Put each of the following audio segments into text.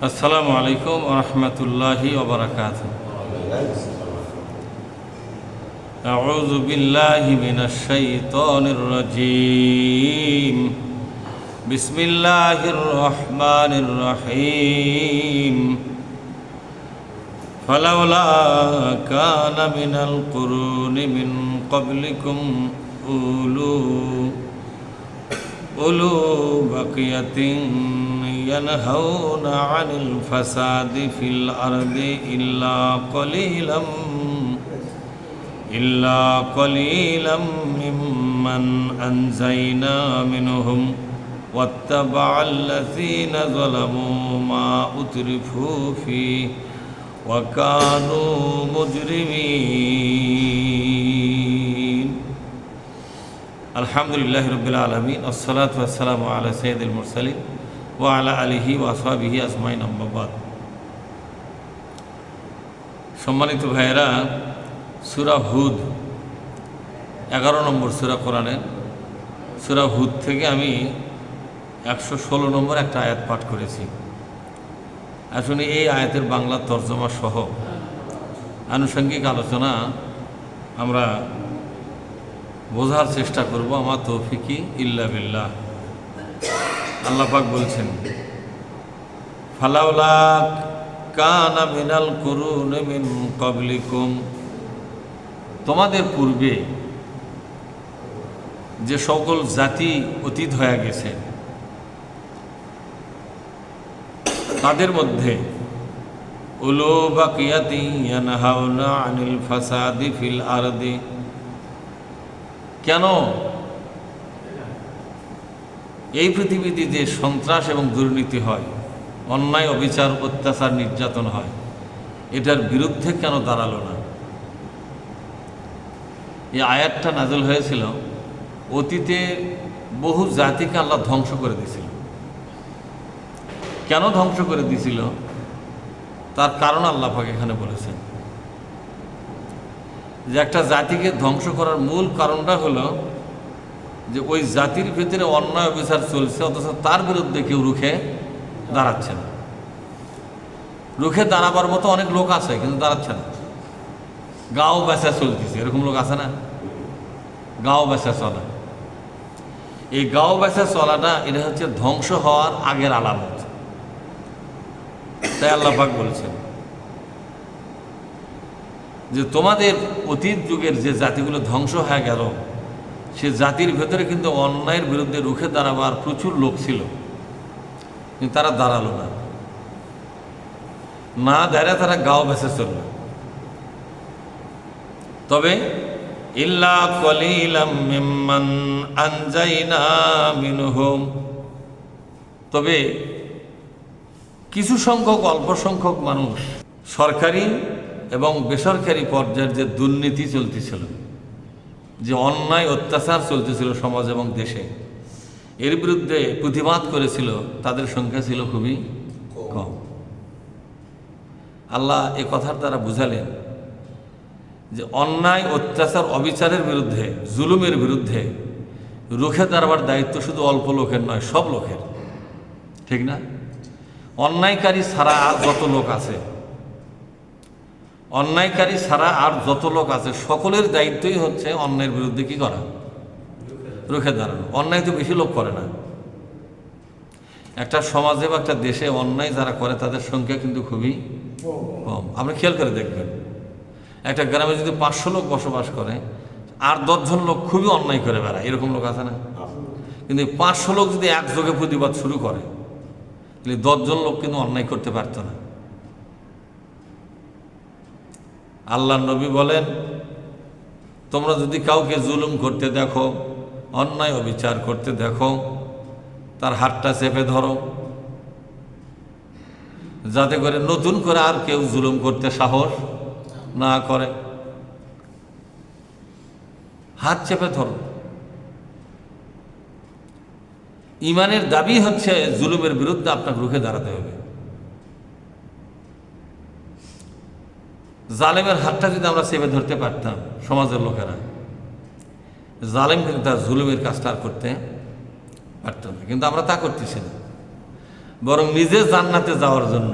আসসালামু আলাইকুম ওয়া রাহমাতুল্লাহি ওয়া বারাকাতুহু। আউযু বিল্লাহি মিনাশ শাইতানির রাজীম। বিসমিল্লাহির রহমানির রহিম। ফালাওলা কানা মিনাল কুরুনি মিন ক্বাবলিকুম উলু বাকিয়াতিন ينهون عن الفساد في الأرض إلا قليلا ممن أنجينا منهم واتبع الذين ظلموا ما أترفوا فيه وكانوا مجرمين. الحمد لله رب العالمين والصلاة والسلام على سيد المرسلين ওয়ালা আলিহি ওয়াসহাবিহি আজমাইন আম্মা বাদ। সম্মানিত ভাইয়েরা, সূরা হুদ 11 নম্বর সূরা কোরআনের সূরা হুদ থেকে আমি 116 নম্বর একটা আয়াত পাঠ করেছি। আসলে এই আয়াতের বাংলা তর্জমা সহ আনুষঙ্গিক আলোচনা আমরা বোঝার চেষ্টা করব। আমার তৌফিকি ইল্লা বিল্লাহ। আল্লাহ পাক বলছেন, ফালাউলা কানা মিনাল কুরুনি মিন ক্বাবলিকুম, তোমাদের পূর্বে যে সকল জাতি অতীত হয়ে গেছে তাদের মধ্যে উলু বাকিয়াতি ইয়ানহাউনা আনিল ফাসাদি ফিল আরদি, কেন এই পৃথিবীতে যে সন্ত্রাস এবং দুর্নীতি হয়, অন্যায় অবিচার অত্যাচার নির্যাতন হয়, এটার বিরুদ্ধে কেন দাঁড়ালো না? এই আয়াতটা নাযিল হয়েছিল অতীতে বহু জাতিকে আল্লাহ ধ্বংস করে দিয়েছিল। কেন ধ্বংস করে দিয়েছিল তার কারণ আল্লাহ পাক এখানে বলেছেন যে একটা জাতিকে ধ্বংস করার মূল কারণটা হলো যে ওই জাতির ভিতরে অন্যায় অবিচার চলছে, অথচ তার বিরুদ্ধে কেউ রুখে দাঁড়াচ্ছে না। রুখে দাঁড়াবার মতো অনেক লোক আছে, কিন্তু দাঁড়াচ্ছে না। গাও বেচা চলতেছে, এরকম লোক আছে না? গাও বেচা চলা, এই গাও বেচা চলাটা এটা হচ্ছে ধ্বংস হওয়ার আগের আলামত। তাই আল্লাহ পাক বলছেন যে তোমাদের অতীত যুগের যে জাতিগুলো ধ্বংস হয়ে গেল, সে জাতির ভেতরে কিন্তু অন্যায়ের বিরুদ্ধে রুখে দাঁড়াবার প্রচুর লোক ছিল, কিন্তু তারা দাঁড়ালো না। না দাঁড়ায় তারা গাও বেঁচে চলল। তবে ইল্লা কলিলাম মিম্মান আনজাইনা মিনহুম, তবে কিছু সংখ্যক অল্প সংখ্যক মানুষ সরকারি এবং বেসরকারি পর্যায়ের যে দুর্নীতি চলতেছিল, যে অন্যায় অত্যাচার চলতেছিল সমাজ এবং দেশে, এর বিরুদ্ধে প্রতিবাদ করেছিল, তাদের সংখ্যা ছিল খুবই কম। আল্লাহ এ কথার দ্বারা বুঝালেন যে অন্যায় অত্যাচার অবিচারের বিরুদ্ধে, জুলুমের বিরুদ্ধে রুখে দাঁড়াবার দায়িত্ব শুধু অল্প লোকের নয়, সব লোকের। ঠিক না? অন্যায়কারী ছাড়া আর যত লোক আছে, অন্যায়কারী ছাড়া আর যত লোক আছে, সকলের দায়িত্বই হচ্ছে অন্যায়ের বিরুদ্ধে কি করা? রুখে দাঁড়ানো। অন্যায় তো বেশি লোক করে না। একটা সমাজে বা একটা দেশে অন্যায় যারা করে তাদের সংখ্যা কিন্তু খুবই কম। আপনি খেয়াল করে দেখবেন, একটা গ্রামে যদি 500 লোক বসবাস করে, আর 10 জন লোক খুবই অন্যায় করে বেড়ায়, এরকম লোক আছে না? কিন্তু 500 লোক যদি একযোগে প্রতিবাদ শুরু করে, তাহলে 10 জন লোক কিন্তু অন্যায় করতে পারত না। আল্লাহ নবী বলেন, তোমরা যদি কাউকে জুলুম করতে দেখো, অন্যায় অবিচার করতে দেখো, তার হাতটা চেপে ধরো, যাতে করে নতুন করে আর কেউ জুলুম করতে সাহস না করে। হাত চেপে ধরো। ইমানের দাবি হচ্ছে জুলুমের বিরুদ্ধে আপনাকে রুখে দাঁড়াতে হবে। জালেমের হাতটা যদি আমরা চেপে ধরতে পারতাম, সমাজের লোকেরা, জালেম কিন্তু তার জুলুমের কাজটা আর করতে পারত না, কিন্তু আমরা তা করতেছি না। বরং নিজে জান্নাতে যাওয়ার জন্য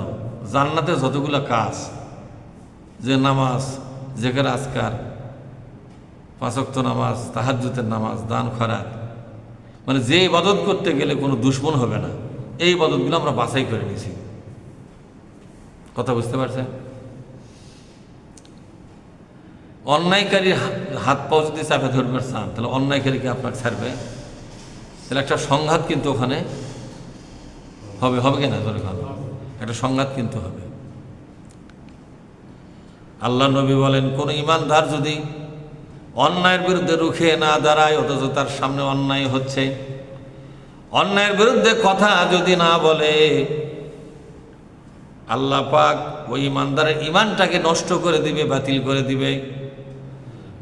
জান্নাতে যতগুলো কাজ, যে নামাজ, জিকির আজকার, 5 ওয়াক্ত নামাজ, তাহাজ্জুদের নামাজ, দান খয়রাত, মানে যে ইবাদত করতে গেলে কোনো দুশ্মন হবে না, এই ইবাদতগুলো আমরা বাছাই করে নিয়েছি। কথা বুঝতে পারছেন? অন্যায়কারীর হাত পাও যদি চাপে ধরবার চান, তাহলে অন্যায়কারীকে আপনাকে ছাড়বে, তাহলে একটা সংঘাত কিন্তু ওখানে হবে। হবে কিনা? ধরে একটা সংঘাত কিন্তু হবে। আল্লাহ নবী বলেন, কোন ইমানদার যদি অন্যায়ের বিরুদ্ধে রুখে না দাঁড়ায়, অথচ তার সামনে অন্যায় হচ্ছে, অন্যায়ের বিরুদ্ধে কথা যদি না বলে, আল্লাহ পাক ওই ইমানদারের ইমানটাকে নষ্ট করে দিবে, বাতিল করে দিবে।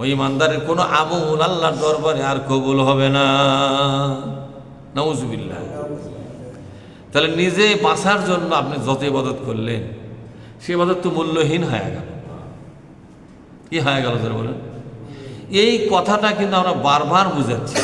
ওই ইমানদারের কোনো আমল আল্লাহর দরবারে আর কবুল হবে না। নাউজুবিল্লাহ। তাহলে নিজে বাঁচার জন্য আপনি যত ইবাদত করলেন, সে ইবাদত তো মূল্যহীন হয়ে গেল। কি হয়ে গেল বলেন? এই কথাটা কিন্তু আমরা বারবার বুঝাচ্ছি।